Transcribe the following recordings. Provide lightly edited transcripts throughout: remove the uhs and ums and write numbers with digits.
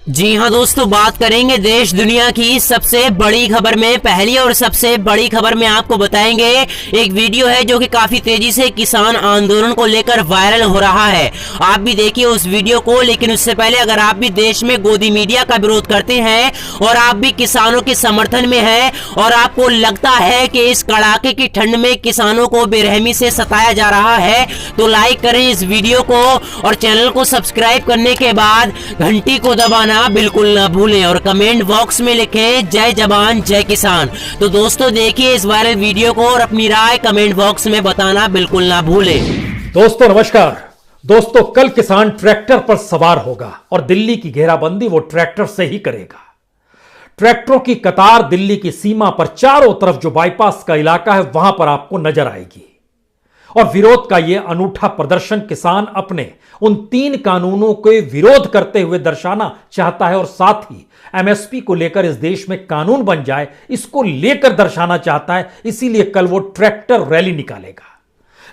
जी हाँ दोस्तों, बात करेंगे देश दुनिया की सबसे बड़ी खबर में। पहली और सबसे बड़ी खबर में आपको बताएंगे एक वीडियो है जो कि काफी तेजी से किसान आंदोलन को लेकर वायरल हो रहा है। आप भी देखिए उस वीडियो को। लेकिन उससे पहले अगर आप भी देश में गोदी मीडिया का विरोध करते हैं और आप भी किसानों के समर्थन में हैं और आपको लगता है कि इस कड़ाके की ठंड में किसानों को बेरहमी से सताया जा रहा है, तो लाइक करें इस वीडियो को और चैनल को सब्सक्राइब करने के बाद घंटी को दबाना बिल्कुल ना भूलें और कमेंट बॉक्स में लिखें जय जवान जय किसान। तो दोस्तों देखिए इस वायरल वीडियो को और अपनी राय कमेंट बॉक्स में बताना बिल्कुल ना भूलें। दोस्तों नमस्कार। दोस्तों कल किसान ट्रैक्टर पर सवार होगा और दिल्ली की घेराबंदी वो ट्रैक्टर से ही करेगा। ट्रैक्टरों की कतार दिल्ली की सीमा पर चारों तरफ जो बाईपास का इलाका है वहां पर आपको नजर आएगी। और विरोध का यह अनूठा प्रदर्शन किसान अपने उन 3 कानूनों के विरोध करते हुए दर्शाना चाहता है और साथ ही एमएसपी को लेकर इस देश में कानून बन जाए इसको लेकर दर्शाना चाहता है। इसीलिए कल वो ट्रैक्टर रैली निकालेगा।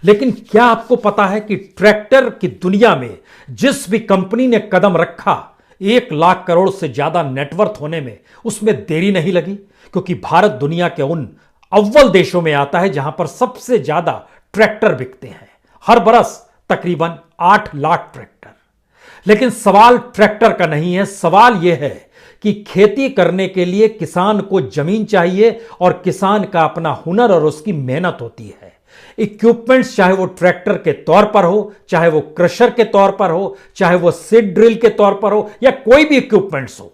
लेकिन क्या आपको पता है कि ट्रैक्टर की दुनिया में जिस भी कंपनी ने कदम रखा 1 लाख करोड़ से ज्यादा नेटवर्थ होने में उसमें देरी नहीं लगी, क्योंकि भारत दुनिया के उन अव्वल देशों में आता है जहां पर सबसे ज्यादा ट्रैक्टर बिकते हैं। हर बरस तकरीबन 8 लाख ट्रैक्टर। लेकिन सवाल ट्रैक्टर का नहीं है, सवाल यह है कि खेती करने के लिए किसान को जमीन चाहिए और किसान का अपना हुनर और उसकी मेहनत होती है। इक्विपमेंट्स चाहे वो ट्रैक्टर के तौर पर हो, चाहे वो क्रशर के तौर पर हो, चाहे वो सीड ड्रिल के तौर पर हो या कोई भी इक्विपमेंट्स हो,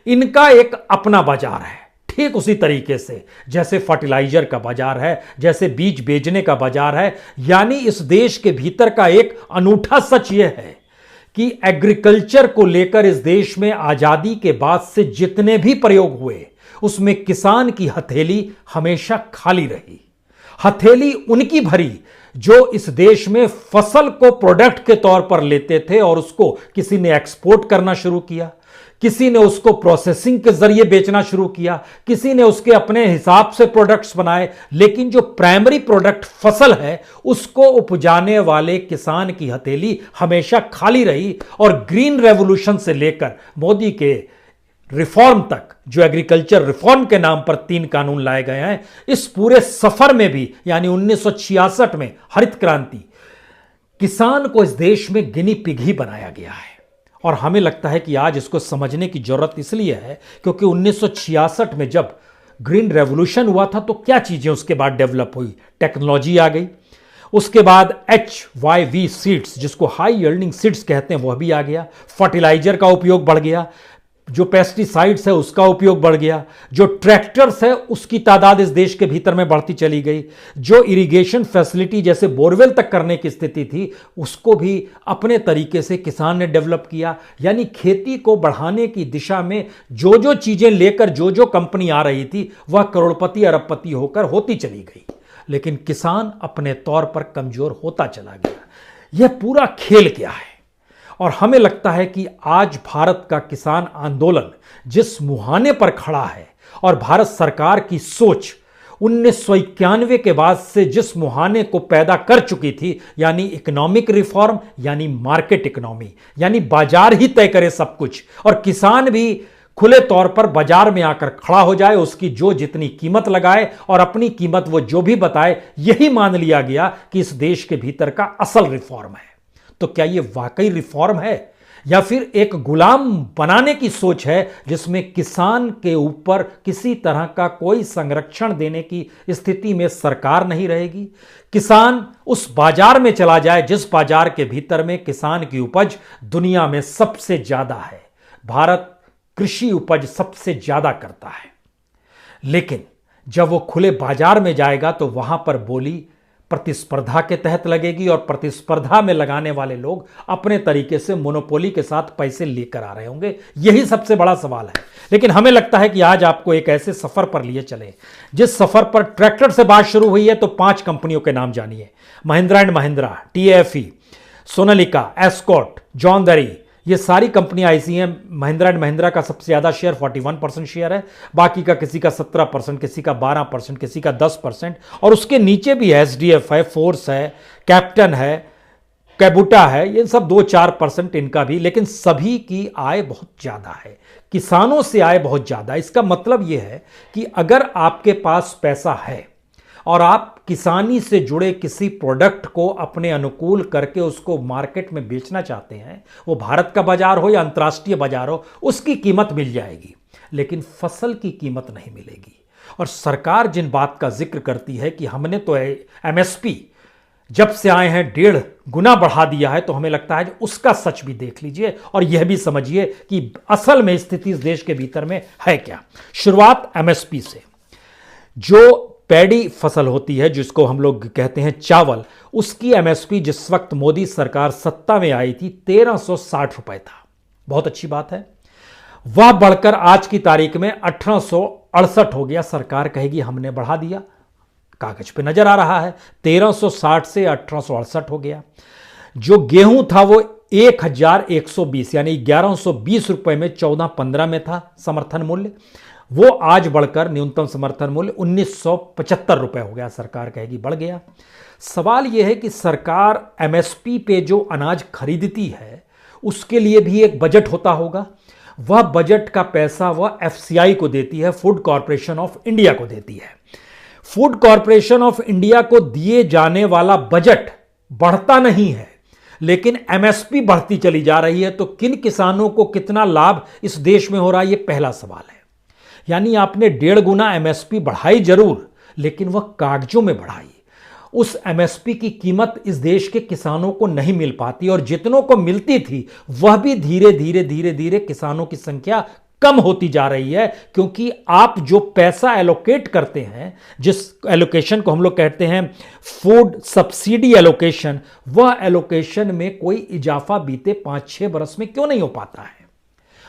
इनका एक अपना बाजार है। ठीक उसी तरीके से जैसे फर्टिलाइजर का बाजार है, जैसे बीज बेचने का बाजार है। यानी इस देश के भीतर का एक अनूठा सच यह है कि एग्रीकल्चर को लेकर इस देश में आजादी के बाद से जितने भी प्रयोग हुए उसमें किसान की हथेली हमेशा खाली रही। हथेली उनकी भरी जो इस देश में फसल को प्रोडक्ट के तौर पर लेते थे और उसको किसी ने एक्सपोर्ट करना शुरू किया, किसी ने उसको प्रोसेसिंग के जरिए बेचना शुरू किया, किसी ने उसके अपने हिसाब से प्रोडक्ट्स बनाए। लेकिन जो प्राइमरी प्रोडक्ट फसल है उसको उपजाने वाले किसान की हथेली हमेशा खाली रही। और ग्रीन रेवोल्यूशन से लेकर मोदी के रिफॉर्म तक जो एग्रीकल्चर रिफॉर्म के नाम पर 3 कानून लाए गए हैं, इस पूरे सफर में भी यानी 1966 में हरित क्रांति, किसान को इस देश में गिनी पिग ही बनाया गया है। और हमें लगता है कि आज इसको समझने की जरूरत इसलिए है क्योंकि 1966 में जब ग्रीन रेवोल्यूशन हुआ था तो क्या चीजें उसके बाद डेवलप हुई। टेक्नोलॉजी आ गई, उसके बाद HYV सीड्स जिसको हाई यील्डिंग सीड्स कहते हैं वह भी आ गया, फर्टिलाइजर का उपयोग बढ़ गया, जो पेस्टिसाइड्स है उसका उपयोग बढ़ गया, जो ट्रैक्टर्स है उसकी तादाद इस देश के भीतर में बढ़ती चली गई, जो इरिगेशन फैसिलिटी जैसे बोरवेल तक करने की स्थिति थी उसको भी अपने तरीके से किसान ने डेवलप किया। यानी खेती को बढ़ाने की दिशा में जो जो चीजें लेकर जो जो कंपनी आ रही थी वह करोड़पति अरबपति होकर होती चली गई। लेकिन किसान अपने तौर पर कमजोर होता चला गया। यह पूरा खेल क्या है? और हमें लगता है कि आज भारत का किसान आंदोलन जिस मुहाने पर खड़ा है और भारत सरकार की सोच 1991 के बाद से जिस मुहाने को पैदा कर चुकी थी, यानी इकोनॉमिक रिफॉर्म, यानी मार्केट इकोनॉमी, यानी बाजार ही तय करे सब कुछ और किसान भी खुले तौर पर बाजार में आकर खड़ा हो जाए, उसकी जो जितनी कीमत लगाए और अपनी कीमत वो जो भी बताए, यही मान लिया गया कि इस देश के भीतर का असल रिफॉर्म है। तो क्या यह वाकई रिफॉर्म है या फिर एक गुलाम बनाने की सोच है जिसमें किसान के ऊपर किसी तरह का कोई संरक्षण देने की स्थिति में सरकार नहीं रहेगी? किसान उस बाजार में चला जाए जिस बाजार के भीतर में किसान की उपज दुनिया में सबसे ज्यादा है। भारत कृषि उपज सबसे ज्यादा करता है। लेकिन जब वो खुले बाजार में जाएगा तो वहां पर बोली प्रतिस्पर्धा के तहत लगेगी और प्रतिस्पर्धा में लगाने वाले लोग अपने तरीके से मोनोपोली के साथ पैसे लेकर आ रहे होंगे। यही सबसे बड़ा सवाल है। लेकिन हमें लगता है कि आज आपको एक ऐसे सफर पर लिए चले जिस सफर पर ट्रैक्टर से बात शुरू हुई है तो 5 कंपनियों के नाम जानिए। Mahindra and Mahindra, TAFE, Sonalika, Escorts, John Deere, ये सारी कंपनियां ऐसी हैं, महिंद्रा एंड महिंद्रा का सबसे ज़्यादा शेयर 41% शेयर है, बाकी का किसी का 17%, किसी का 12%, किसी का 10%, और उसके नीचे भी एसडीएफ है, फोर्स है, कैप्टन है, कैबुटा है, ये सब 2-4% इनका भी, लेकिन सभी की आय बहुत ज़्यादा है, किसानों से आय बहुत ज़्यादा। इसका मतलब ये है कि अगर आपके पास पैसा है और आप किसानी से जुड़े किसी प्रोडक्ट को अपने अनुकूल करके उसको मार्केट में बेचना चाहते हैं, वो भारत का बाजार हो या अंतर्राष्ट्रीय बाजार हो, उसकी कीमत मिल जाएगी, लेकिन फसल की कीमत नहीं मिलेगी। और सरकार जिन बात का जिक्र करती है कि हमने तो एमएसपी जब से आए हैं 1.5 गुना बढ़ा दिया है, तो हमें लगता है उसका सच भी देख लीजिए और यह भी समझिए कि असल में स्थिति इस देश के भीतर में है क्या। शुरुआत एमएसपी से। जो पैडी फसल होती है, जिसको हम लोग कहते हैं चावल, उसकी एमएसपी जिस वक्त मोदी सरकार सत्ता में आई थी 1360 रुपए था। बहुत अच्छी बात है। वह बढ़कर आज की तारीख में 1868 हो गया। सरकार कहेगी हमने बढ़ा दिया, कागज पे नजर आ रहा है 1360 से 1868 हो गया। जो गेहूं था वो 1120 यानी 1120 रुपए में 14-15 में था समर्थन मूल्य, वो आज बढ़कर न्यूनतम समर्थन मूल्य 1975 रुपए हो गया। सरकार कहेगी बढ़ गया। सवाल यह है कि सरकार एमएसपी पे जो अनाज खरीदती है उसके लिए भी एक बजट होता होगा। वह बजट का पैसा वह एफसीआई को देती है, फूड कॉरपोरेशन ऑफ इंडिया को देती है। फूड कॉरपोरेशन ऑफ इंडिया को दिए जाने वाला बजट बढ़ता नहीं है, लेकिन एमएसपी बढ़ती चली जा रही है। तो किन किसानों को कितना लाभ इस देश में हो रहा है, यह पहला सवाल है। यानी आपने 1.5 गुना एमएसपी बढ़ाई जरूर, लेकिन वह कागजों में बढ़ाई। उस एमएसपी की कीमत इस देश के किसानों को नहीं मिल पाती, और जितनों को मिलती थी वह भी धीरे धीरे किसानों की संख्या कम होती जा रही है। क्योंकि आप जो पैसा एलोकेट करते हैं, जिस एलोकेशन को हम लोग कहते हैं फूड सब्सिडी एलोकेशन, वह एलोकेशन में कोई इजाफा बीते 5-6 बरस में क्यों नहीं हो पाता है।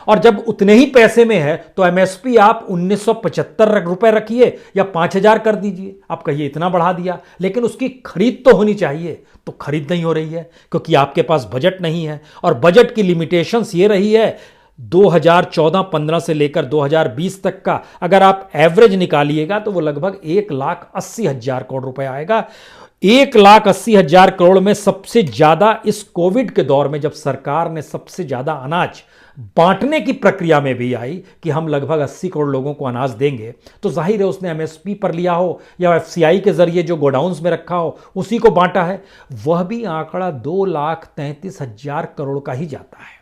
और जब उतने ही पैसे में है तो एमएसपी आप 1975 रुपए रखिए या 5000 कर दीजिए। आप कहिए इतना बढ़ा दिया, लेकिन उसकी खरीद तो होनी चाहिए, तो खरीद नहीं हो रही है क्योंकि आपके पास बजट नहीं है। और बजट की लिमिटेशंस ये रही है 2014-15 से लेकर 2020 तक का अगर आप एवरेज निकालिएगा तो वो लगभग 1,80,000 करोड़ रुपए आएगा। 1,80,000 करोड़ में सबसे ज्यादा इस कोविड के दौर में, जब सरकार ने सबसे ज्यादा अनाज बांटने की प्रक्रिया में भी आई कि हम लगभग 80 करोड़ लोगों को अनाज देंगे, तो जाहिर है उसने एमएसपी पर लिया हो या एफसीआई के जरिए जो गोडाउन्स में रखा हो उसी को बांटा है। वह भी आंकड़ा 2,33,000 करोड़ का ही जाता है।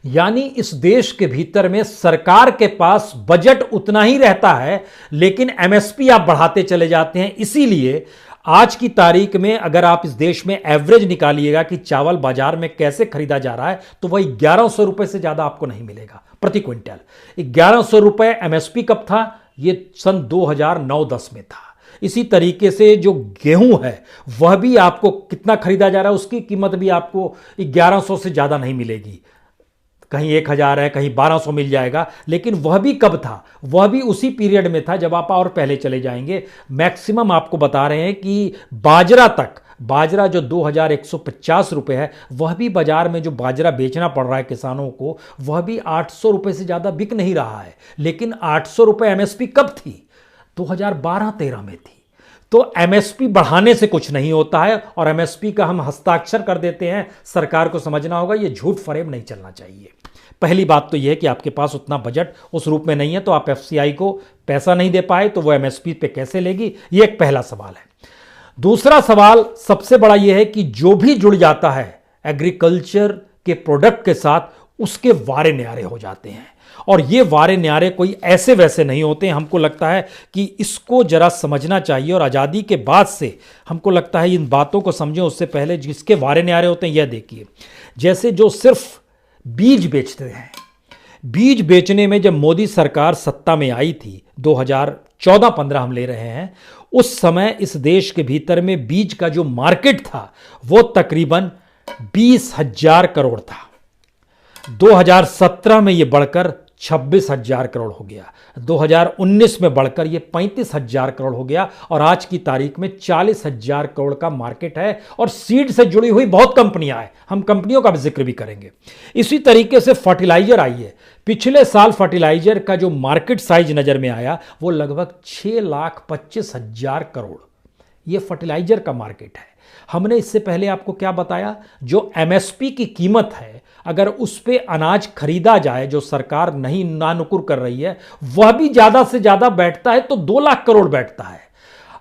यानी इस देश के भीतर में सरकार के पास बजट उतना ही रहता है, लेकिन एमएसपी आप बढ़ाते चले जाते हैं। इसीलिए आज की तारीख में अगर आप इस देश में एवरेज निकालिएगा कि चावल बाजार में कैसे खरीदा जा रहा है, तो वही 1100 रुपए से ज्यादा आपको नहीं मिलेगा प्रति क्विंटल। 1100 रुपए एमएसपी कब था? ये सन 2009-10 में था। इसी तरीके से जो गेहूं है वह भी आपको कितना खरीदा जा रहा है, उसकी कीमत भी आपको 1100 से ज्यादा नहीं मिलेगी। कहीं 1000 है, कहीं 1200 मिल जाएगा, लेकिन वह भी कब था? वह भी उसी पीरियड में था जब आप और पहले चले जाएंगे। मैक्सिमम आपको बता रहे हैं कि बाजरा जो 2150 रुपए है, वह भी बाजार में जो बाजरा बेचना पड़ रहा है किसानों को, वह भी 800 रुपए से ज्यादा बिक नहीं रहा है। लेकिन 800 रुपए एमएसपी कब थी? 2012-13 में थी। तो एमएसपी बढ़ाने से कुछ नहीं होता है, और एमएसपी का हम हस्ताक्षर कर देते हैं। सरकार को समझना होगा ये झूठ फरेब नहीं चलना चाहिए। पहली बात तो यह है कि आपके पास उतना बजट उस रूप में नहीं है, तो आप एफसीआई को पैसा नहीं दे पाए तो वो एमएसपी पे कैसे लेगी, ये एक पहला सवाल है। दूसरा सवाल सबसे बड़ा यह है कि जो भी जुड़ जाता है एग्रीकल्चर के प्रोडक्ट के साथ, उसके वारे न्यारे हो जाते हैं। और ये वारे न्यारे कोई ऐसे वैसे नहीं होते हैं। हमको लगता है कि इसको जरा समझना चाहिए, और आज़ादी के बाद से हमको लगता है इन बातों को समझें उससे पहले जिसके वारे न्यारे होते हैं। यह देखिए, जैसे जो सिर्फ बीज बेचते हैं, बीज बेचने में जब मोदी सरकार सत्ता में आई थी 2014-15 हम ले रहे हैं, उस समय इस देश के भीतर में बीज का जो मार्केट था वो तकरीबन 20,000 करोड़ था। 2017 में यह बढ़कर 26,000 करोड़ हो गया। 2019 में बढ़कर ये 35,000 करोड़ हो गया और आज की तारीख में 40,000 करोड़ का मार्केट है। और सीड से जुड़ी हुई बहुत कंपनियां हैं, हम कंपनियों का भी जिक्र भी करेंगे। इसी तरीके से फर्टिलाइजर आई है। पिछले साल फर्टिलाइजर का जो मार्केट साइज नजर में आया वो लगभग 6,25,000 करोड़, ये फर्टिलाइजर का मार्केट है। हमने इससे पहले आपको क्या बताया, जो एमएसपी की कीमत है अगर उस पे अनाज खरीदा जाए जो सरकार नहीं नानुकुर कर रही है, वह भी ज्यादा से ज्यादा बैठता है तो 2 लाख करोड़ बैठता है।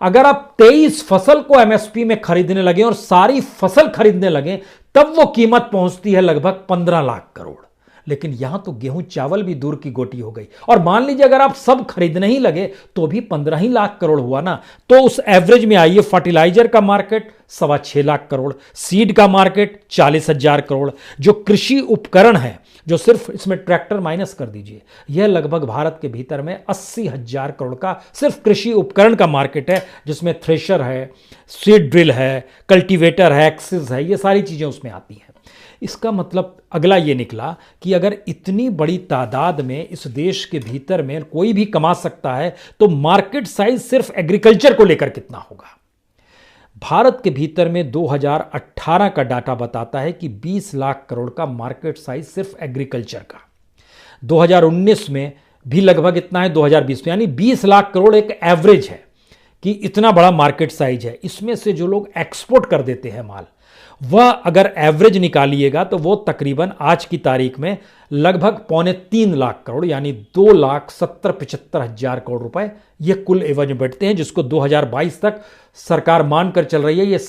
अगर आप 23 फसल को एमएसपी में खरीदने लगे और सारी फसल खरीदने लगे तब वो कीमत पहुंचती है लगभग 15 लाख करोड़। लेकिन यहां तो गेहूं चावल भी दूर की गोटी हो गई। और मान लीजिए अगर आप सब खरीदने ही लगे तो भी 15 ही लाख करोड़ हुआ ना। तो उस एवरेज में आइए, फर्टिलाइजर का मार्केट 6.25 लाख करोड़, सीड का मार्केट 40,000 करोड़, जो कृषि उपकरण है, जो सिर्फ इसमें ट्रैक्टर माइनस कर दीजिए, यह लगभग भारत के भीतर में 80,000 करोड़ का सिर्फ कृषि उपकरण का मार्केट है, जिसमें थ्रेशर है, सीड ड्रिल है, कल्टीवेटर है, एक्सिस है, ये सारी चीजें उसमें आती हैं। इसका मतलब अगला ये निकला कि अगर इतनी बड़ी तादाद में इस देश के भीतर में कोई भी कमा सकता है तो मार्केट साइज सिर्फ एग्रीकल्चर को लेकर कितना होगा। भारत के भीतर में 2018 का डाटा बताता है कि 20 लाख करोड़ का मार्केट साइज सिर्फ एग्रीकल्चर का। 2019 में भी लगभग इतना है, 2020 में, यानी 20 लाख करोड़ एक एवरेज है कि इतना बड़ा मार्केट साइज है। इसमें से जो लोग एक्सपोर्ट कर देते हैं माल, वह अगर एवरेज निकालिएगा तो वो तकरीबन आज की तारीख में लगभग 2.25 लाख करोड़, यानी 2,70,75,000 करोड़ रुपए ये कुल एवज में बैठते हैं, जिसको 2022 तक सरकार मानकर चल रही है ये